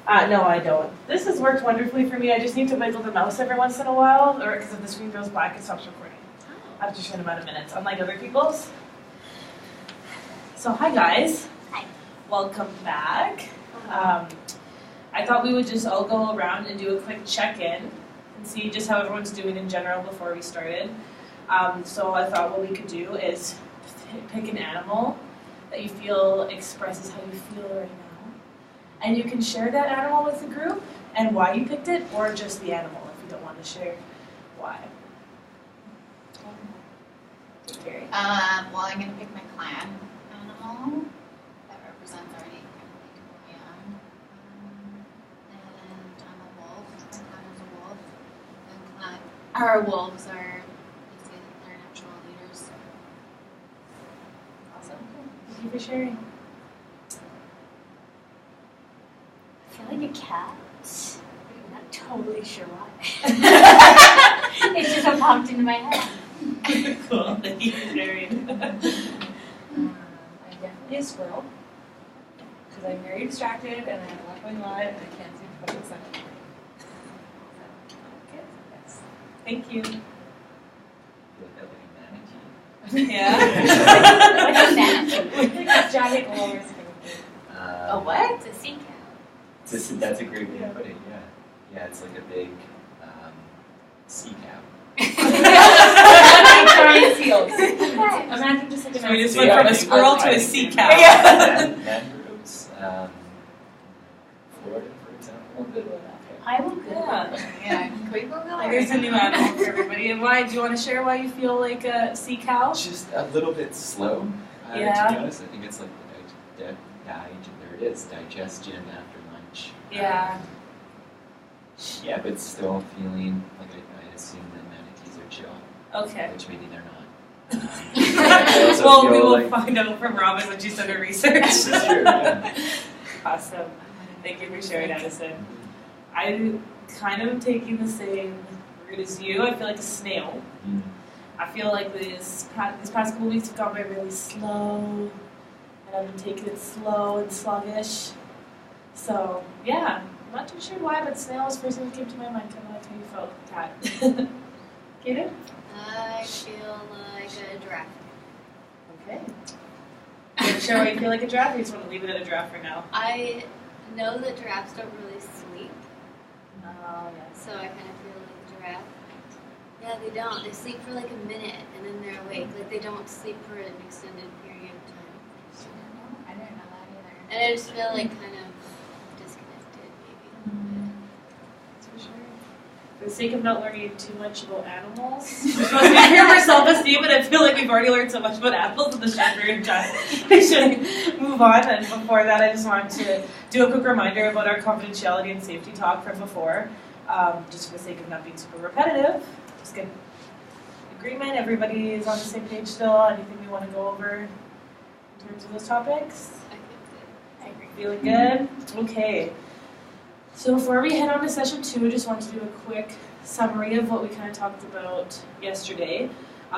No, I don't. This has worked wonderfully for me. I just need to wiggle the mouse every once in a while, or because if the screen goes black, it stops recording after a certain amount of minutes, unlike other people's. So hi guys. Hi. Welcome back. I thought we would just all go around and do a quick check-in and see just how everyone's doing in general before we started. So I thought what we could do is pick an animal that you feel expresses how you feel right now. And you can share that animal with the group and why you picked it, or just the animal if you don't want to share why. Carrie. Well, I'm going to pick my clan animal that represents already kind of like who I am. And I'm a wolf. My clan is a wolf. And our wolves are, they say that they're natural leaders. Awesome. Thank you for sharing. I feel like a cat. I'm not totally sure why. It just popped into my head. Cool. Thank you for sharing. I'm definitely a squirrel because I'm very distracted and I have a lot going on and I can't seem to focus on anything. Okay. Yes. Thank you. Like Yeah. Like a manatee. Like a giant walrus kind of thing. A what? It's a sea cow. That's a great way to put it, yeah. Yeah, it's like a big sea cow. Giant seals. Imagine just like a So we just massive went from a seal. squirrel to a sea cow. Mangroves. Florida, for example. I will go. Yeah. Can we go there? There's a new animal for everybody. And why? Do you want to share why you feel like a sea cow? Just a little bit slow, Yeah. to be honest. I think it's like there it is, digestion after lunch. Yeah. Yeah, but still feeling like I assume that manatees are chill, Okay. which maybe they're not. Well, we will find out from Robin when she's done her research. This is true, yeah. Awesome. Thank you for sharing, Addison. I'm kind of taking the same route as you. I feel like a snail. Mm. I feel like this past couple weeks have gone by really slow, and I've been taking it slow and sluggish. So, yeah, I'm not too sure why, but snail was the first thing that came to my mind, kind of like how you felt, Kat. Kaden? I feel like a giraffe. Okay. You want to share why you feel like a giraffe, or you just want to leave it at a giraffe for now? I know that giraffes don't really sleep, Oh, yes. so I kind of feel like a giraffe. Yeah, they don't. They sleep for like a minute and then they're awake. Like they don't sleep for an extended period of time. I didn't know that either. And I just feel like kind of disconnected, maybe. That's for sure. For the sake of not learning too much about animals, we're supposed to be here for self-esteem, and I feel like we've already learned so much about animals in the short period of time. We should move on. And before that, I just wanted to do a quick reminder about our confidentiality and safety talk from before, just for the sake of not being super repetitive. Just get agreement. Everybody is on the same page still. Anything we want to go over in terms of those topics? I think I agree. Feeling good? Okay. So before we head on to session 2, I just want to do a quick summary of what we kind of talked about yesterday,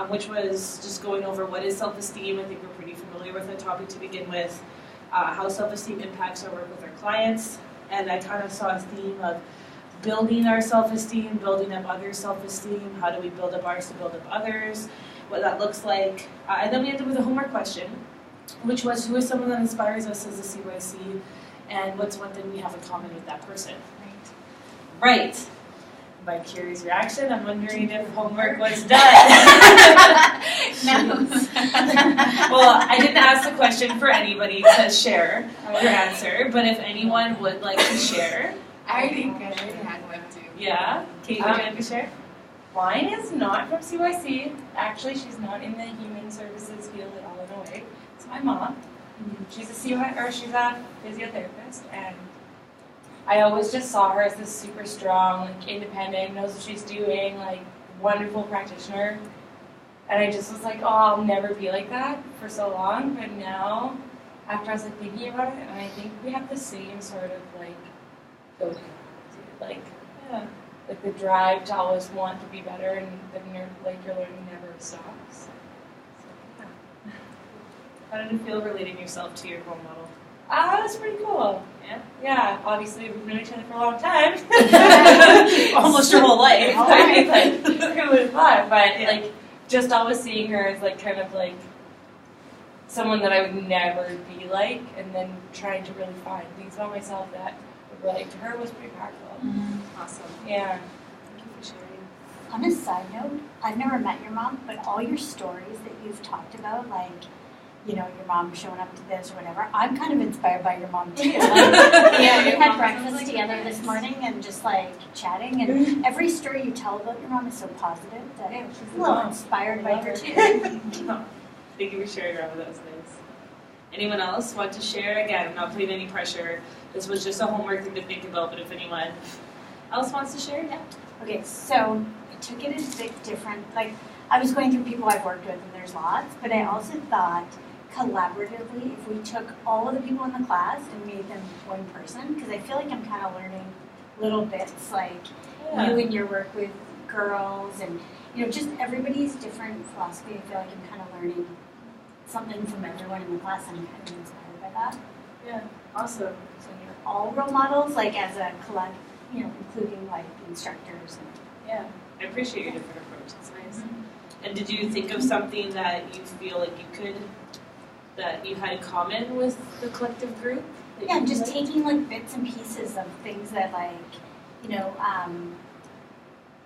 which was just going over what is self-esteem. I think we're pretty familiar with the topic to begin with, how self-esteem impacts our work with our clients, and I kind of saw a theme of building our self-esteem, building up others' self-esteem, how do we build up ours to build up others, what that looks like, and then we ended with a homework question, which was who is someone that inspires us as a CYC, and what's one thing we have in common with that person. Right. By Carrie's reaction, I'm wondering if homework was done. No. Well, I didn't ask the question for anybody to share your answer, but if anyone would like to share. I think I already had one too. Yeah? Kate, would you like to share? Mine is not from CYC. Actually, she's not in the human services field at all in a way. It's my mom. She's a she's a physiotherapist, and I always just saw her as this super strong, like independent, knows what she's doing, like wonderful practitioner. And I just was like, oh, I'll never be like that for so long. But now, after I was like thinking about it, and I think we have the same sort of like focus, like Yeah. like the drive to always want to be better, and your learning never stops. So, yeah. How did it feel relating yourself to your role model? That's pretty cool. Yeah. Yeah, obviously we've known each other for a long time. Almost your whole life. Whole life, like, who would have thought? But Yeah. like, just always seeing her as like kind of like someone that I would never be like, and then trying to really find things about myself that would relate to her was pretty powerful. Awesome. Yeah. Thank you for sharing. On a side note, I've never met your mom, but all your stories that you've talked about, like, you know, your mom showing up to this or whatever, I'm kind of inspired by your mom too. Like, yeah, we had breakfast together this morning and just like chatting, and every story you tell about your mom is so positive that Yeah, I'm she's a little mom. inspired I by love her her. too. Thank you for sharing all of those things. Anyone else want to share? Again, I'm not putting any pressure. This was just a homework thing to think about, but if anyone else wants to share, yeah. Okay, so I took it a bit different. Like, I was going through people I've worked with, and there's lots, but I also thought collaboratively, if we took all of the people in the class and made them one person, because I feel like I'm kind of learning little bits, like you and your work with girls, and you know, just everybody's different philosophy. I feel like I'm kind of learning something from everyone in the class, and I'm kind of inspired by that. Yeah, awesome. So you're all role models, like as a collect, you know, including like the instructors and. Yeah, I appreciate your different approach. It's nice. And did you think of something that you feel like you could, that you had in common with the collective group? that Yeah, you I'm just liked? taking like bits and pieces of things that like, you know,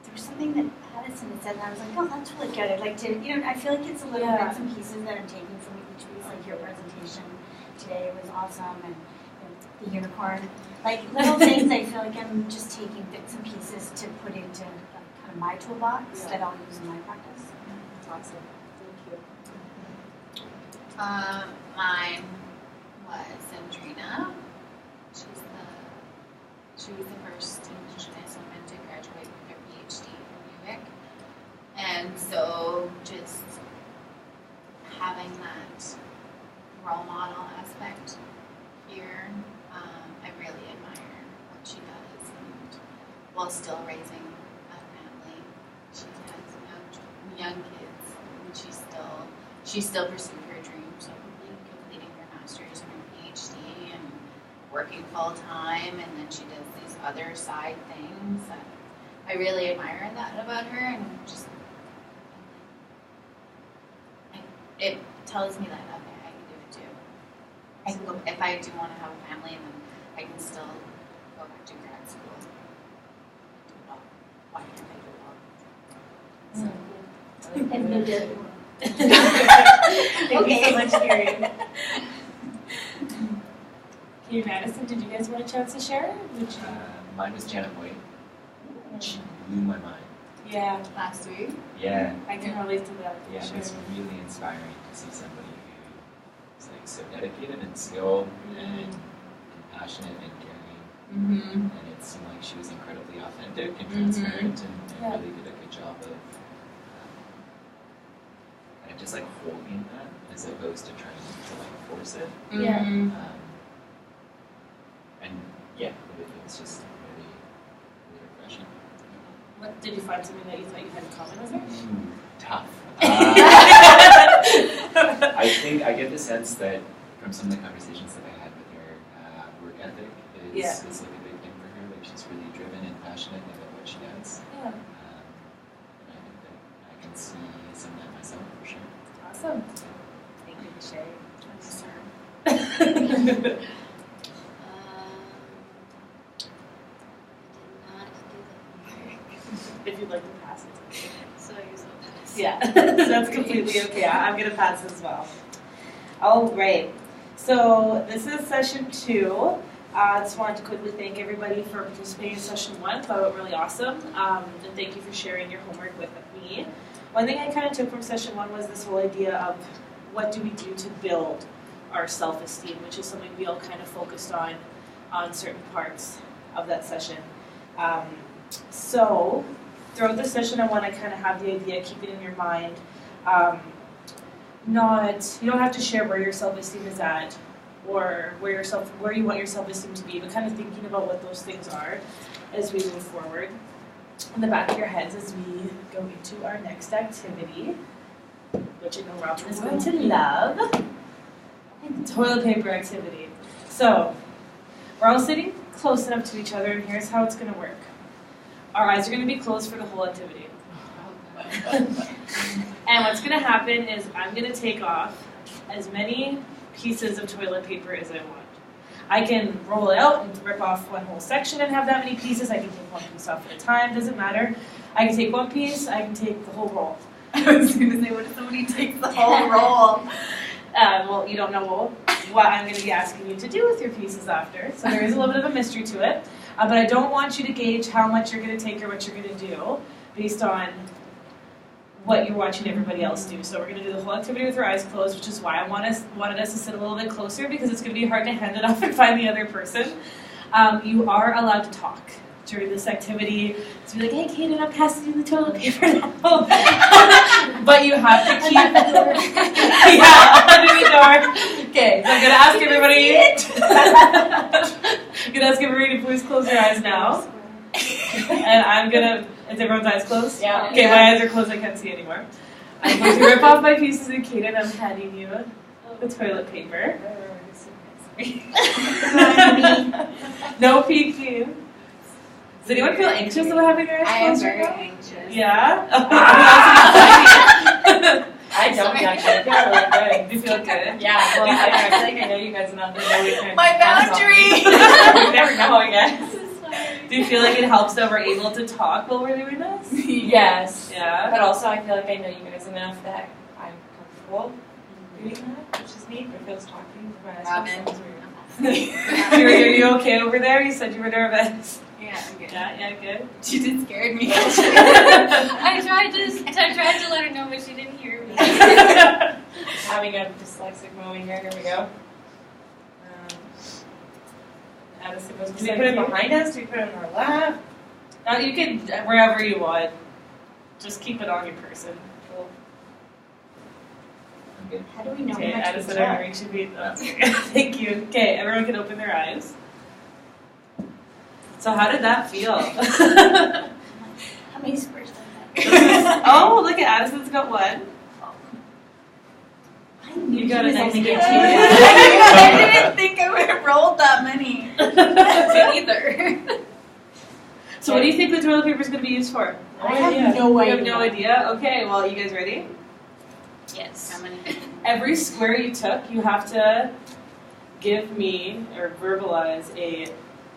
there was something that Addison had said and I was like, oh, that's really good. I'd like to, you know, I feel like it's a little Yeah. bits and pieces that I'm taking from each piece, like your presentation today was awesome, and you know, the unicorn. Like little things I feel like I'm just taking bits and pieces to put into like, kind of my toolbox Yeah. that I'll use in my practice. That's awesome. Thank you. Mine was Sandrina. She was the first Indigenous woman to graduate with her PhD from UVic. And so just having that role model aspect here, I really admire what she does, and while still raising a family, she has young kids, and she still pursued her dreams of completing her master's and her PhD and working full time, and then she does these other side things. And I really admire that about her, and just it tells me that okay, I can do it too. I can go, if I do want to have a family, then I can still go back to grad school. Do it all. Why can't I do it all? So, And you did. Thank you so much, Karen. Karen Madison, did you guys want a chance to share? Would you? Mine was Janet White. She blew my mind. Yeah, last week. Yeah, I can relate to that. yeah, Sure. it's really inspiring to see somebody who's like so dedicated and skilled and compassionate and caring. Mm-hmm. And it seemed like she was incredibly authentic and transparent and Yeah. really did a good job of kind of just like holding that as opposed to trying to like force it. Yeah. Mm-hmm. And yeah, it was just really, really refreshing. What did you find something that you thought you had in common with her? Tough. I think I get the sense that from some of the conversations that I had with her, work ethic is like a big thing for her. Like she's really driven and passionate about what she does. Yeah, And I think that I can see some of that myself for sure. awesome. Thank you for sharing. I did not do the homework, If you'd like to pass it. so I guess I'll pass. Yeah, that's completely okay. I'm gonna pass as well. All right. So this is session 2. I just wanted to quickly thank everybody for participating in session 1. Thought it was really awesome. And thank you for sharing your homework with me. One thing I kind of took from session 1 was this whole idea of what do we do to build our self-esteem, which is something we all kind of focused on certain parts of that session. So throughout the session, I want to kind of have the idea, keep it in your mind. You don't have to share where your self-esteem is at or where you want your self-esteem to be, but kind of thinking about what those things are as we move forward. In the back of your heads as we go into our next activity, which I know Robin is going to love, toilet paper activity. So, We're all sitting close enough to each other, and here's how it's gonna work. Our eyes are gonna be closed for the whole activity. And what's gonna happen is I'm gonna take off as many pieces of toilet paper as I want. I can roll it out and rip off one whole section and have that many pieces. I can take one piece off at a time, doesn't matter. I can take one piece, I can take the whole roll. I was going to say, what if somebody takes the whole roll? Well, you don't know what I'm going to be asking you to do with your pieces after, so there is a little bit of a mystery to it. But I don't want you to gauge how much you're going to take or what you're going to do based on what you're watching everybody else do. So we're going to do the whole activity with our eyes closed, which is why I wanted us to sit a little bit closer, because it's going to be hard to hand it off and find the other person. You are allowed to talk during this activity. So be like, hey, Kaden, I'm passing you the toilet paper now. But you have to keep yeah, under the door. Okay, so I'm going to ask everybody I'm going to ask everybody to please close their eyes now. And I'm going to, is everyone's eyes closed? Yeah. Okay, my eyes are closed, I can't see anymore. I'm going to rip off my pieces, and Kaden, I'm handing you the toilet paper. No peeking. Does anyone feel anxious about having their eyes I am closed very right now? anxious. Yeah? I don't actually. I feel really good. Do you feel good? Yeah, well, I feel like I know you guys enough that we can. My boundary! You never know, I guess. Do you feel like it helps that we're able to talk while we're doing this? Yes. Yeah? But also, I feel like I know you guys enough that I'm comfortable doing that, which is neat. It feels talking to my Robin. Are you okay over there? You said you were nervous. Yeah, I'm good. Yeah, good. She just scared me. I tried to let her know, but she didn't hear me. Having a dyslexic moment here. Here we go. Addison goes. Do we put it behind us? Do we put it on our lap? Now you can, wherever you want. Just keep it on your person. Cool. I'm good. How do we know Okay, how much we Addison, took? everybody should be. Thank you. Okay, everyone can open their eyes. So how did that feel? How many squares does that? Oh, look at Addison's got one. I knew You got he a was nice only big getting team. two. I didn't think I would have rolled that many. Me neither. So what do you think the toilet paper is going to be used for? I have no You idea. have no idea? Okay, well, you guys ready? Yes. How many? Every square you took, you have to give me or verbalize a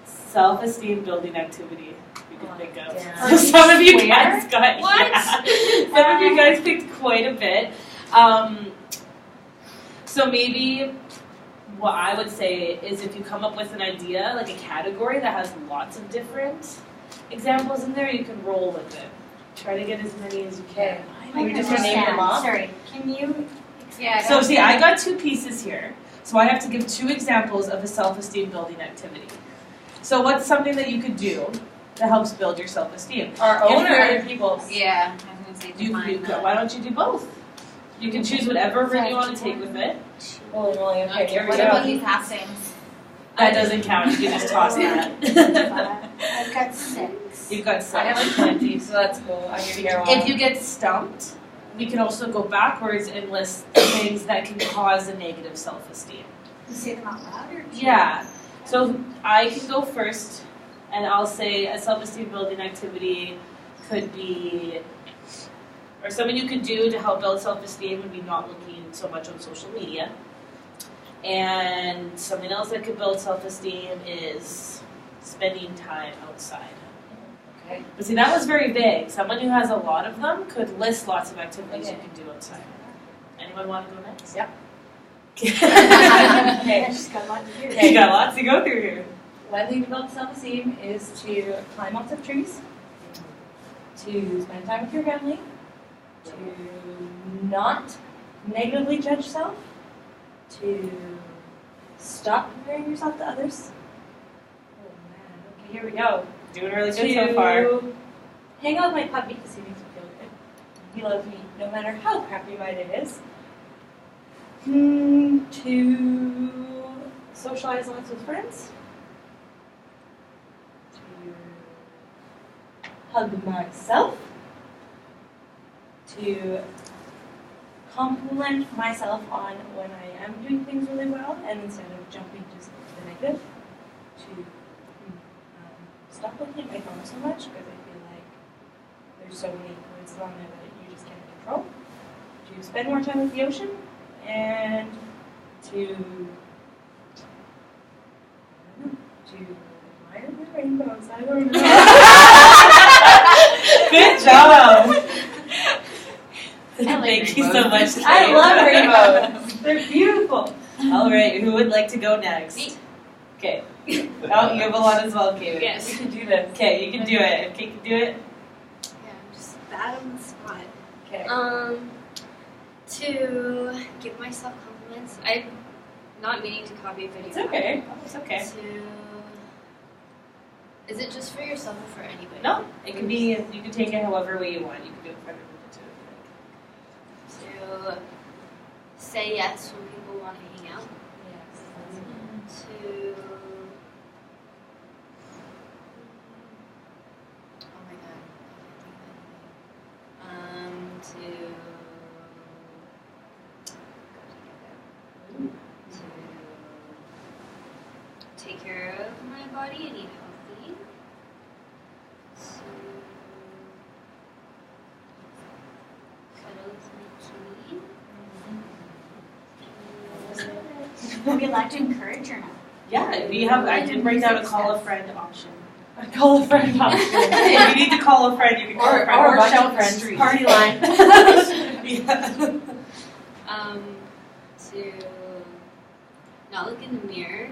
self-esteem building activity you can think of. damn. So some of you Square? guys got What? yeah. Some of you guys picked quite a bit. So maybe what I would say is if you come up with an idea, like a category that has lots of different examples in there, you can roll with it. Try to get as many as you can. I We don't just gonna name them understand. off? Sorry, can you? Yeah. So see, I got two pieces here. So I have to give two examples of a self-esteem building activity. So what's something that you could do that helps build your self-esteem? Our If own or you're- other people's? Yeah, I was gonna say define that. Why don't you do both? You can choose whatever route you want to take with it. Holy moly, okay, here we What go. about these half things? That doesn't count. You can just toss that. I've got 6. You've got I some. have like 20, so that's cool. I'm gonna hear If you get stumped, we can also go backwards and list things that can cause a negative self-esteem. You say them out loud or? Yeah. So I can go first, and I'll say a self-esteem building activity could be, or something you could do to help build self-esteem would be not looking so much on social media. And something else that could build self-esteem is spending time outside. Okay. But see, that was very vague. Someone who has a lot of them could list lots of activities you can do outside. Anyone want to go next? Yep. I Okay. just got a lot to do. You got lots to go through here. One thing to build self-esteem is to climb lots of trees, to spend time with your family, to not negatively judge self, to stop comparing yourself to others. Oh man, okay, here we go. Doing really good so far. To hang out with my puppy because he makes me feel good. He loves me no matter how crappy my day is. To socialize lots with friends. To hug myself. To compliment myself on when I am doing things really well and instead of jumping just to the negative. to stop looking at my phone so much because I feel like there's so many influences on there that you just can't control. To spend more time with the ocean and to admire the rainbows. I don't know. Good job. I like Thank you so rainbows. much. I Kate. love rainbows. They're beautiful. All right, who would like to go next? Me. Okay. Oh, you have a lot as well, Kate. Yes. We can do this. Okay, you can do it. If Kate can do it. Yeah, I'm just bad on the spot. Okay. To give myself compliments. I'm not meaning to copy a video. It's okay. It's okay. Is it just for yourself or for anybody? No, it can be. You can take it however way you want. You can do it for everyone too. To say yes when people want to hang out. To oh my god, I can't think of anything. To take care of my body and eat healthy. To cuddle with my kitty. Are we allowed to encourage or not? Yeah, we have. I did bring down a call a friend option. I call a friend option. If you need to call a friend, you can call a friend or a bunch shout of the friends. street. Party line. Yeah. To not look in the mirror,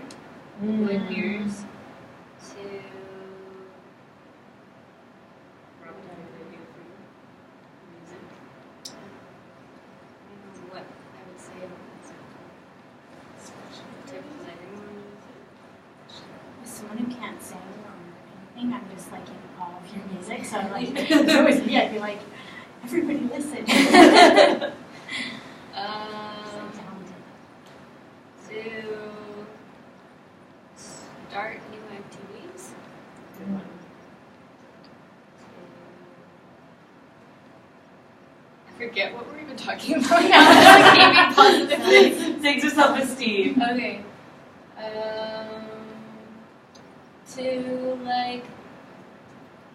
avoid mirrors. To music. I don't know what I would say about myself. To play more music. As someone who can't sing or anything, I'm just like in awe of your music. So I'm like, it's always me. I'd be like, everybody listen. So talented. To start new activities. Good one. I forget what we're even talking about now. Gaming positive. Things with self-esteem. Okay. To like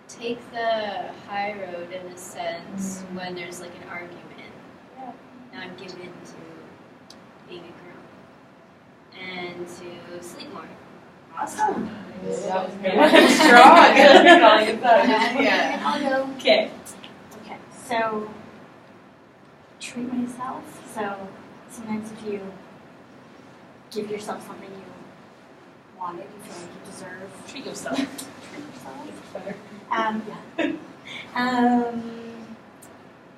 take the high road in a sense when there's like an argument. Yeah. Not give in to being a girl. And to sleep more. Awesome. That was good. Strong. Yeah. I'll go. Okay. Okay, so treat myself. So sometimes if you give yourself something you wanted, you feel like you deserve, Treat yourself. treat yourself. Better.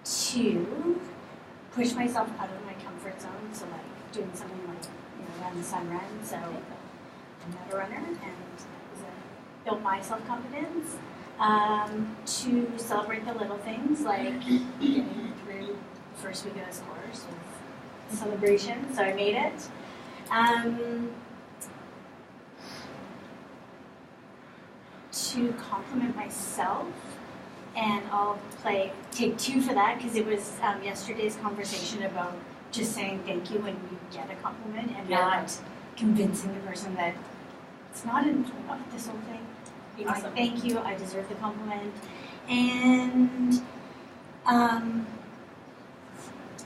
To push myself out of my comfort zone, so like doing something like run the sun run. So I'm not a runner, and built my self confidence. To celebrate the little things like getting through the first week of this course with celebration. So I made it. To compliment myself, and I'll take two for that because it was yesterday's conversation about just saying thank you when you get a compliment and not convincing the person that it's not this whole thing. Being Awesome. like, thank you, I deserve the compliment, and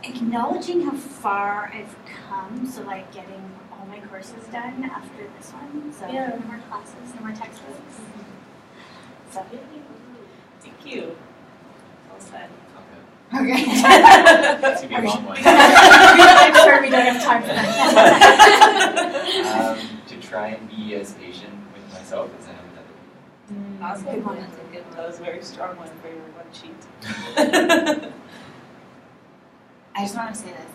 acknowledging how far I've come. So like getting all my courses done after this one. So Yeah. no more classes, no more textbooks. So Thank you. Well said. Okay. okay. That's gonna be a long one. I'm sure we don't have time for that. To try and be as patient with myself as I am with other people. Awesome. Good one. That's a good one. That was a very strong one for your one sheet. I just want to say this.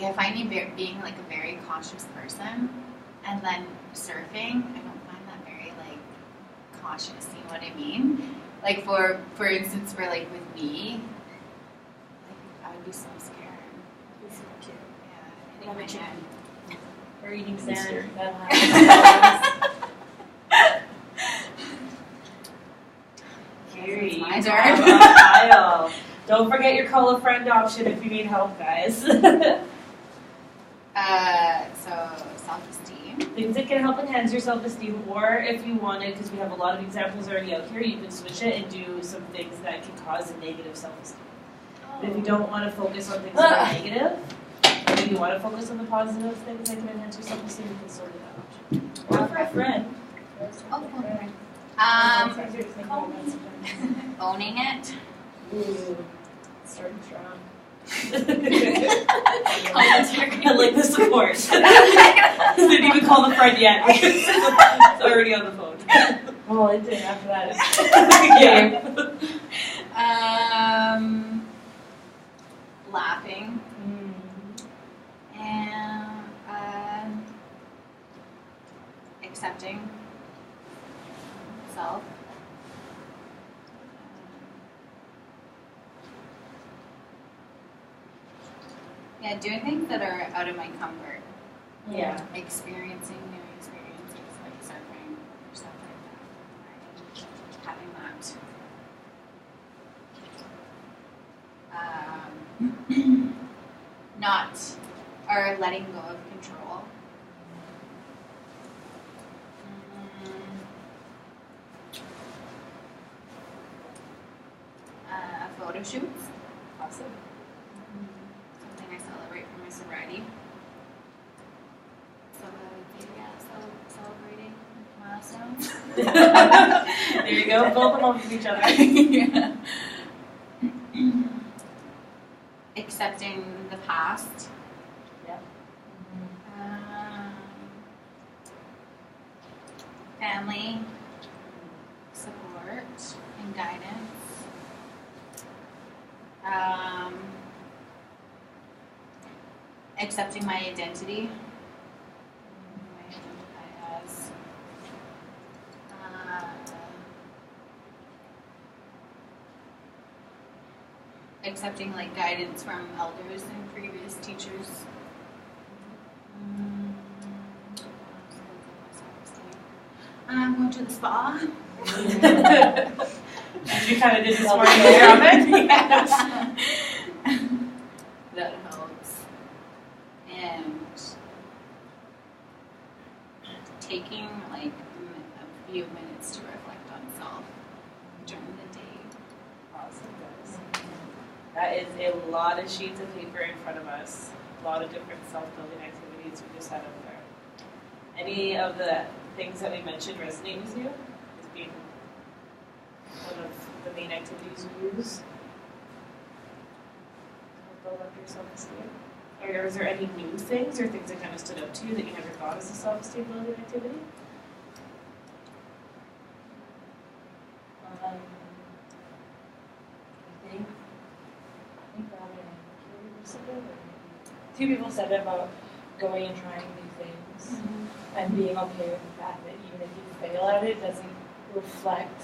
I find me being like a very cautious person, and then surfing, I don't find that very like cautious. You know what I mean? Like for instance, for like with me, like I would be so scared. Yeah, Love I it, think Jen. Or eating That's sand. scary. That'll happen. Gary, my you turn. are on file. Don't forget your call a friend option if you need help, guys. So self-esteem. things that can help enhance your self-esteem, or if you wanted, because we have a lot of examples already out here, you can switch it and do some things that can cause a negative self-esteem. But if you don't want to focus on things that are negative, and you want to focus on the positive things that can enhance your self-esteem, you can still do that option. Or for a friend. Owning it. Ooh. Starting strong. I like the support. Didn't even call the friend yet. It's already on the phone. Well, it did after that. Yeah. Laughing. And accepting self. Yeah, doing things that are out of my comfort. Yeah. Experiencing new experiences like surfing or stuff like that. Having that. Not, or letting go of control. Photo shoots. Awesome. Something I celebrate for my sobriety. So celebrating milestones. There you go. Build them off of each other. Yeah. Accepting the past. Yep. Family support and guidance. Accepting my identity. Who I identify as. Accepting like guidance from elders and previous teachers. I'm going to the spa. You kind of did this morning earlier on it. That helps. And taking like a few minutes to reflect on self during the day. Awesome, guys. That is a lot of sheets of paper in front of us. A lot of different self-building activities we just had up there. Any of the things that we mentioned resonate with you as being one of the main activities you use to build up your self-esteem? Or is there any new things or things that kind of stood out to you that you never thought as a self-esteem building activity? I think Robin and two people said about going and trying new things and being okay with the fact that even if you fail at it, doesn't reflect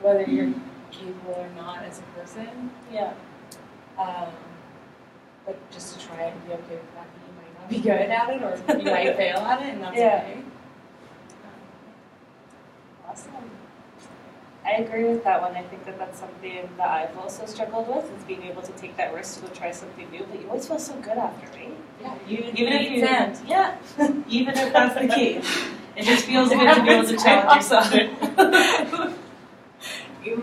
whether you're capable or not as a person. Yeah. But just to try it and be okay with the fact that you might not be good at it or you might fail at it, and that's Yeah. okay. Awesome. I agree with that one. I think that that's something that I've also struggled with, is being able to take that risk to go try something new, but you always feel so good after, right? Yeah, Even if you, sand. yeah, even if that's the case, it just feels good to be able to challenge yourself. You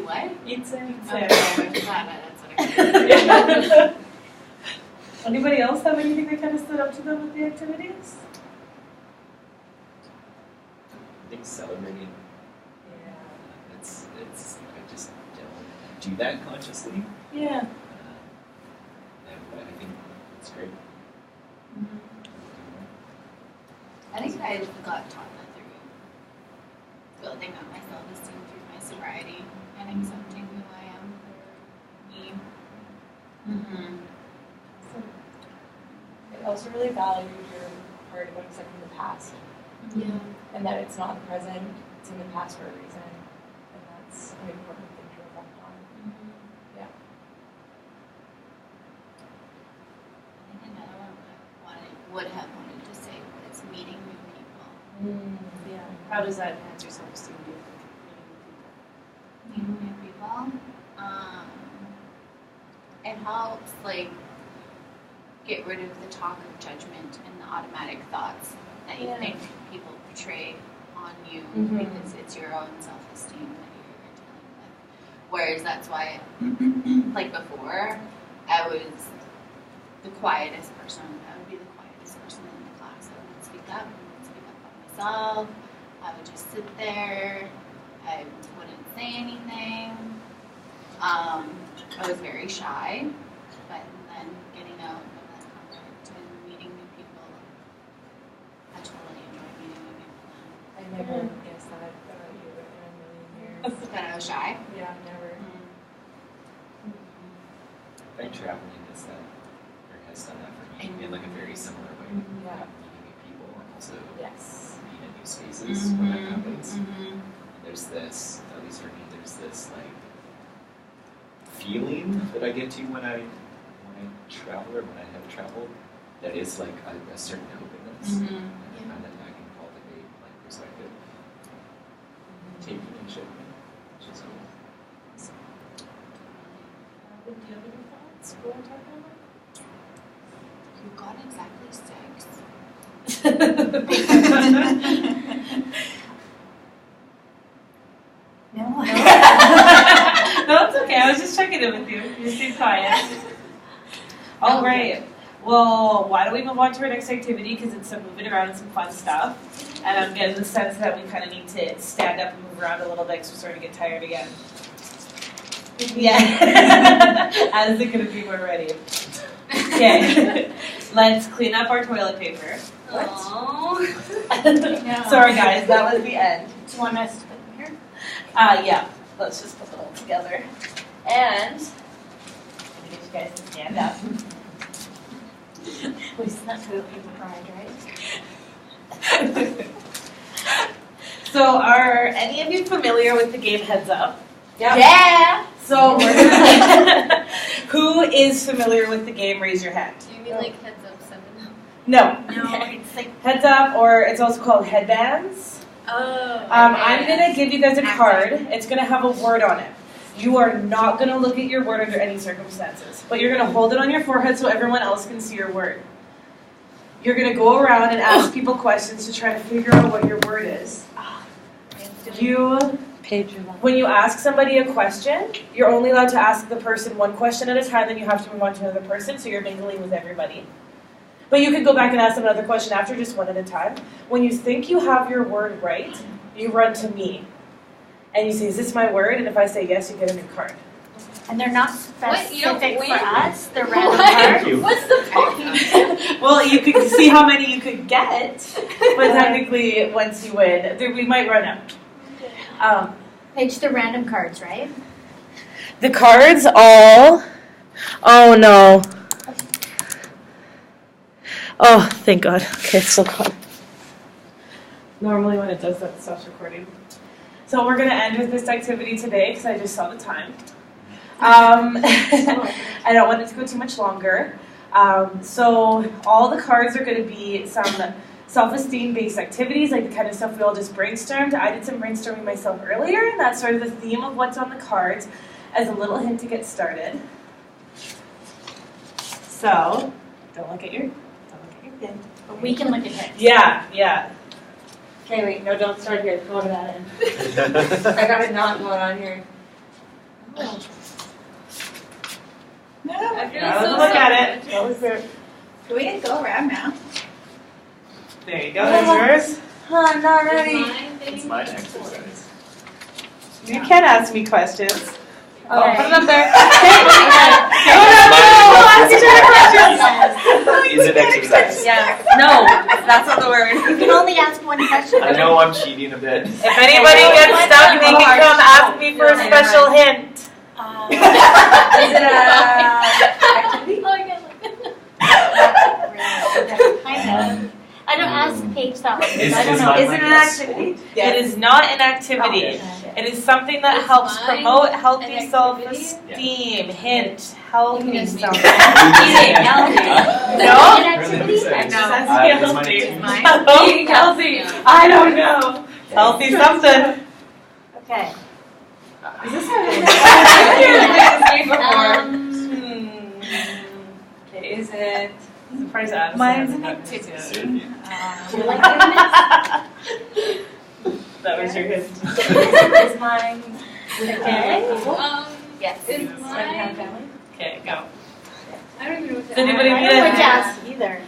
what? Eat sand. Oh, that's what I Anybody else have anything that kind of stood up to them with the activities? I think celebrating. It's I just don't do that consciously. Yeah. But I think it's great. I think I got taught that through building up my self-esteem through my sobriety and accepting who I am for me. It also really valued your part about accepting the past Yeah. and that it's not the present, it's in the past for a reason. And that's an important thing to reflect on. Yeah. I think another one I would have wanted to say was meeting new people. Yeah. How does that enhance your self-esteem, do you think? Meeting new people. It helps like get rid of the talk of judgment and the automatic thoughts that you think people portray on you Mhm. because it's your own self-esteem that you're dealing with. Whereas that's why, like before, I was the quietest person. I would be the quietest person in the class. I wouldn't speak up. I wouldn't speak up about myself. I would just sit there. I wouldn't say anything. I was very shy, but then getting out of that comfort and meeting new people, I totally enjoyed meeting new people. I never guessed that about you in a million years. That I was shy. Yeah, never. I think traveling is that, or has done that for me in like a very similar way. Yeah. Meeting new people and also Yes. being in new spaces when that happens. Mm-hmm. There's this, at least for me, there's this like feeling that I get to when I travel or when I have traveled that is like a certain openness. Mm-hmm. And I find that I can cultivate like perspective, taking and shifting, which is cool. Do you have any thoughts? What we're talking You got exactly 6. No. No, it's okay. I was just checking in with you. You seem quiet. All right. Well, why don't we move on to our next activity because it's some moving around and some fun stuff. And I'm getting the sense that we kind of need to stand up and move around a little bit because we're starting to get tired again. Yeah. As the going to be, we're ready. Okay. Let's clean up our toilet paper. Oh. Sorry, guys. That was the end. Do you want us to put them here? Yeah, let's just put them all together. And I'm gonna get you guys to stand up. We snuck toilet paper pride, right? So are any of you familiar with the game Heads Up? Yeah. So we're gonna who is familiar with the game? Raise your hand. Do you mean like heads up, 7 up? No. No, it's like Heads Up, or it's also called Headbands. Oh. I'm gonna give you guys a card. It's gonna have a word on it. You are not gonna look at your word under any circumstances, but you're gonna hold it on your forehead so everyone else can see your word. You're gonna go around and ask people questions to try to figure out what your word is. When you ask somebody a question, you're only allowed to ask the person one question at a time, then you have to move on to another person, so you're mingling with everybody. But you can go back and ask them another question after, just one at a time. When you think you have your word right, you run to me. And you say, is this my word? And if I say yes, you get a new card. and they're not What? You don't specific win? for us. They're random Thank cards. you. What's the point? Well, you could see how many you could get, but technically, once you win, we might run out. Paige, the random cards, right? The cards all... Oh, no. Oh, thank God. Okay, it's still gone. Normally when it does that, it stops recording. So we're going to end with this activity today because I just saw the time. I don't want it to go too much longer. So all the cards are going to be some self-esteem based activities, like the kind of stuff we all just brainstormed. I did some brainstorming myself earlier, and that's sort of the theme of what's on the cards as a little hint to get started. So, don't look at your pin. But we can look at it. Yeah. Okay, wait, no, don't start here. Go to that end. I got a knot going on here. I feel Now so let's look at sad. it. That was there. Do we get to go around now? There you go, there's yours. I'm not Is ready. mine It's big? my exercise. You can ask me questions. Oh, Okay. put it up there. Is it exercise? Yeah. No, that's not the word. You can only ask one question. I know I'm cheating a bit. If anybody gets stuck, they can come ask me for a special hint. Is it a activity? Oh, I get Kind of. I don't ask Paige that one. Is- I don't is know. mine Is it like an this? activity? It is not an activity. It is something that Is helps mine promote healthy an activity? self-esteem. Hint, healthy You guys self-esteem. Eating, No? An activity? Is this mine too? Mine? Healthy, healthy. I don't know. Healthy something. Okay. Is this I've never played this game before. Hmm. Okay, is it? Is it part surprised Addison Mine's hasn't an gotten his yet. Soon. Do you like doing That was your hint. Is mine Okay. Yes. Is Spend time mine, family? Okay, go. I don't even know what to Does anybody I need don't know what to a ask either.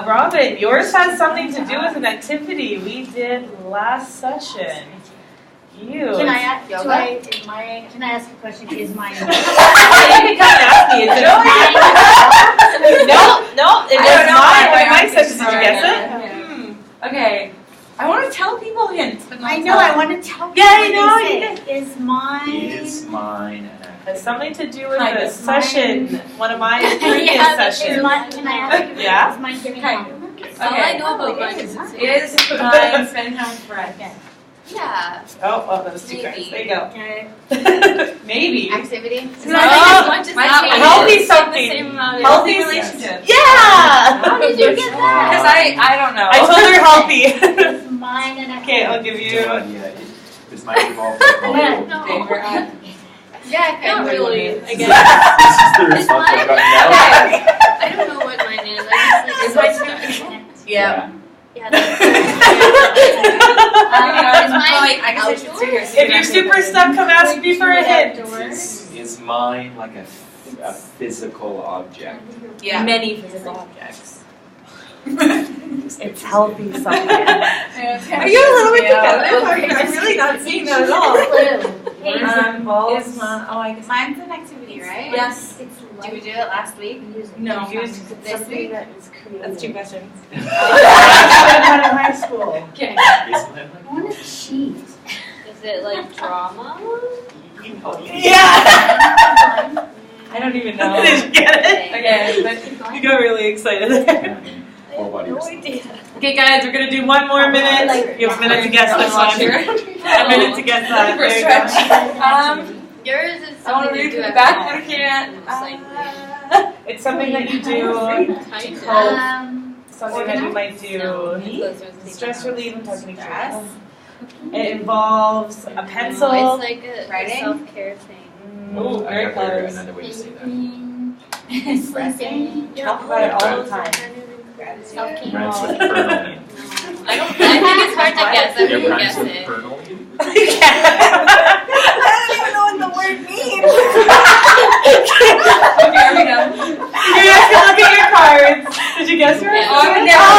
Robin, yours has something to do with an activity we did last session. You. Can I ask? Yoga? Can I ask a question? Is mine? You can come and ask me. Is it no, it I was don't know mine. why What my Mike said, did you answer's guess it? Okay. I want to tell people hints, but not I know. tell I them. want to tell you. Yeah, I what know, they you say. Is mine? Is mine an It's something to do with Kind the of. session, one of my previous Yeah, that's Is sessions. mine? Can I ask? Yeah. Is mine giving Kind of. compliments? All I Okay. know about Oh, mine it is is. it's Is mine spending time with friends? yeah. Oh, well, that was two Maybe. cards. There you go. Okay. Maybe. activity? Oh, my healthy something. Healthy relationship. Yeah! How did you get that? Because I don't know. I told her healthy. Is mine an Okay, I'll give you. Is mine involved with multiple? No. Favorite act. Yeah, kind of really. I This is guess. the response I've gotten now. I don't know what mine is. I just Is like mine stuff. Yeah. Yeah, that's I Is mine guess I should sit here. If you're super stuck, come ask me for a hint. Is mine like a physical object? Yeah. Many physical objects. It's healthy something. Are you a little bit together? I'm really not seeing that at all. Is mine? Oh, I guess. Mine's an activity, right? Yes. It's Did we like do it last week? No. This week? that is creative. That's two questions. in high school. Okay. Is mine I want to cheat. Is it like drama? Yeah! I don't even know. Did you get it? Okay, but You got really excited. Whole body No response. idea. Okay, guys, we're gonna do one more minute. You have a minute to guess this one. A minute to guess that. For There you go. Yours is I want something to read do from the at back, home. but I can't. It's something that you do, Kind of. something that you might do. Those are the Stress things. relief and technique. Stress. It involves a No, pencil. it's like a Writing? self-care thing. Oh, I very got there close. another way to say that. Sleeping. Talk about it all the time. Self-care. Rhymes with Pernalian. I think it's hard to guess. I It wouldn't rhymes guess with it. Pernalian? I don't even know what the word means. Okay, are we done? You guys can look at your cards. Did you guess right? Yeah. Oh, I would never do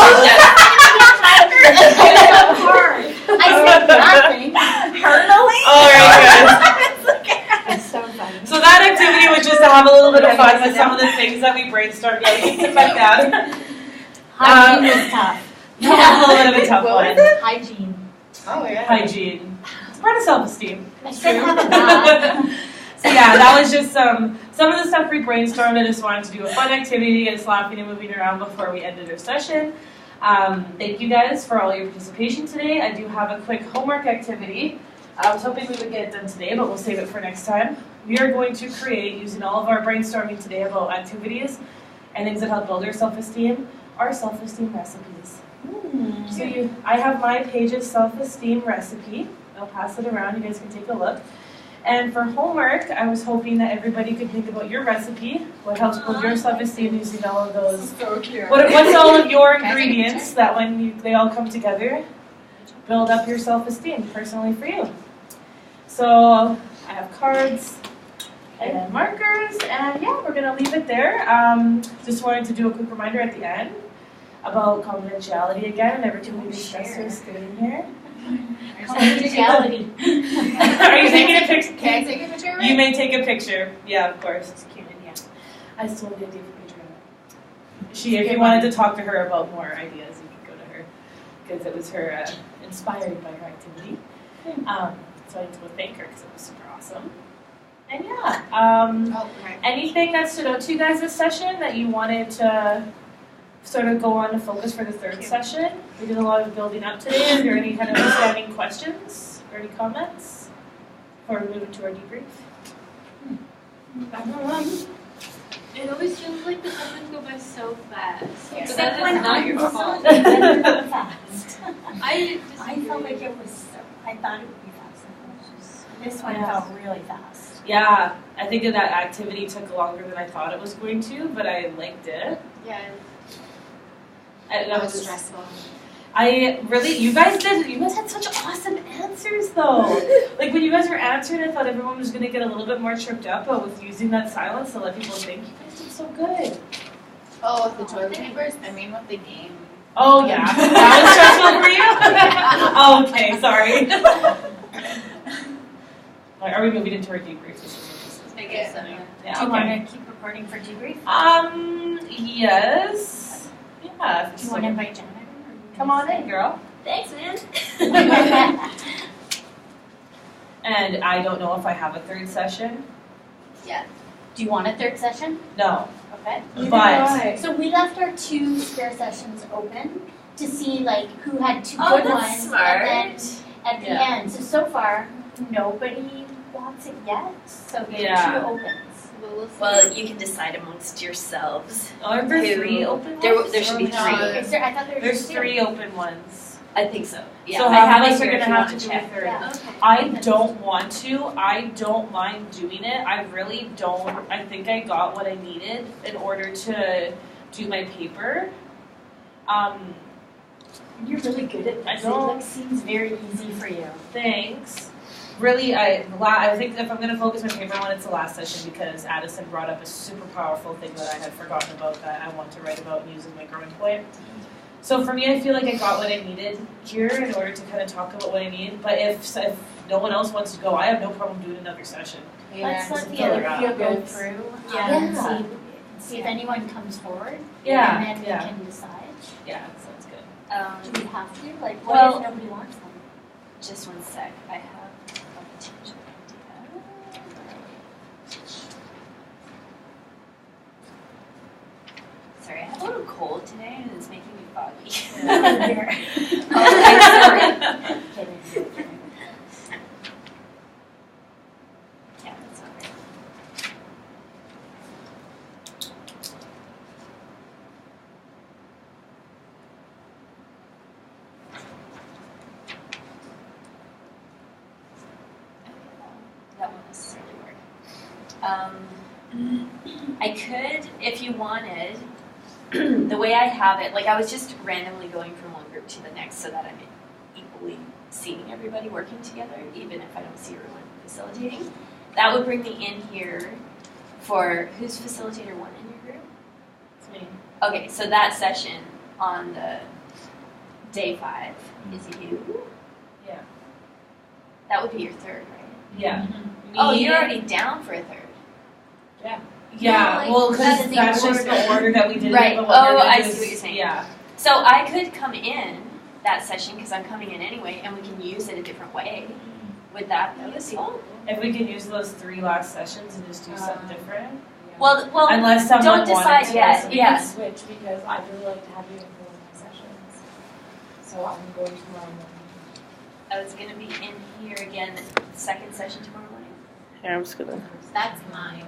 that. I said nothing. All right, guys. It's so funny. So that activity was just to have a little bit of fun with some of the things that we brainstormed. Yeah, you can sit back down. Hygiene is tough. A little bit of a tough one. Hygiene. Oh, yeah. Hygiene. It's part of self-esteem. I still have that. So yeah, that was just some of the stuff we brainstormed. I just wanted to do a fun activity, get us laughing and moving around before we ended our session. Thank you guys for all your participation today. I do have a quick homework activity. I was hoping we would get it done today, but we'll save it for next time. We are going to create, using all of our brainstorming today about activities and things that help build our self-esteem recipes. So I have my page's self-esteem recipe. I'll pass it around. You guys can take a look. And for homework, I was hoping that everybody could think about your recipe, what helps build your self-esteem using all of those. So cute. What's all of your Can I take a ingredients that when they all come together, build up your self-esteem personally for you. So I have cards and markers, and yeah, we're gonna leave it there. Just wanted to do a quick reminder at the end about confidentiality again, never too many stressors staying here. Confidentiality. Are you taking a picture? Can I take a picture of it? You may take a picture. Yeah, of course. It's cute, yeah. I stole the idea for picture of it. If you wanted to talk to her about more ideas, you could go to her because it was her inspired by her activity. So I need to go thank her because it was super awesome. And yeah, Oh, okay. anything that stood out to you guys this session that you wanted to sort of go on to focus for the third session? We did a lot of building up today. Is there any kind of outstanding questions or any comments before we move into our debrief? It always feels like the sessions go by so fast. But Except that when is not I your was fault. so fast. I felt like it was so, I thought it would be fast. This one Yeah. felt really fast. Yeah, I think that activity took longer than I thought it was going to, but I liked it. Yeah. That That was was stressful. you guys had such awesome answers though. Like when you guys were answering, I thought everyone was gonna get a little bit more tripped up, but with using that silence to let people think, you guys did so good. Oh, with the toilet papers? I mean, with the game. Oh yeah, that was stressful for you? Oh, okay, sorry. Like, are we moving into our debrief? I guess so. Yeah, Do you okay. want to keep recording for debrief? Yes. Yeah. Do you want to invite Janet? Come on in, girl. Thanks, man. And I don't know if I have a third session. Do you want a third session? No. Okay. But So we left our 2 spare sessions open to see like who had 2 Oh, good that's ones, smart. and then at the Yeah. end. So far nobody wants it yet. So the Yeah. 2 opens. Well, you can decide amongst yourselves. are there Who- 3 open There ones? should be Or 3. not? Is there? I thought there were There's just 3 open ones. I think so. Yeah, So I half have of it us are here if gonna you have want to do a check. third. Yeah. Okay. I don't want to. I don't mind doing it. I really don't. I think I got what I needed in order to do my paper. You're really good at I this. don't- It like, seems very easy for you. Thanks. Really, I think if I'm going to focus my paper on, it's the last session because Addison brought up a super powerful thing that I had forgotten about that I want to write about and use as my growing point. So for me, I feel like I got what I needed here in order to kind of talk about what I need. But if no one else wants to go, I have no problem doing another session. Let's let the fill other it out. few go through Yeah. and see if anyone comes forward. Yeah, And then yeah. we can decide. Yeah, that sounds good. Do we have to? Like, what Well- if nobody wants them? Just one sec. I have a potential idea. Sorry, I have a little cold today and it's making me foggy. Kidding. Yeah, that's all right. That won't necessarily work. I could, if you wanted, the way I have it, like I was just randomly going from one group to the next so that I'm equally seeing everybody working together, even if I don't see everyone facilitating. That would bring me in here for, who's facilitator 1 in your group? It's me. Okay, so that session on the day 5 is you. Yeah. That would be your third, right? Yeah. Oh, Me- you're already down for a third. Yeah, like, well, because that is the that's just order. the order that we did Right. it. But what Oh, we're gonna I do see is- what you're saying. Yeah. So I could come in that session because I'm coming in anyway, and we can use it a different way. Would that be useful? If we can use those 3 last sessions and just do something different. Well, Unless someone don't decide wanted to. yet. We Yeah. can switch because I really like to have you in one of my sessions. So I'm going tomorrow morning. I was gonna be in here again, second session tomorrow morning. Here, I'm just gonna. That's mine.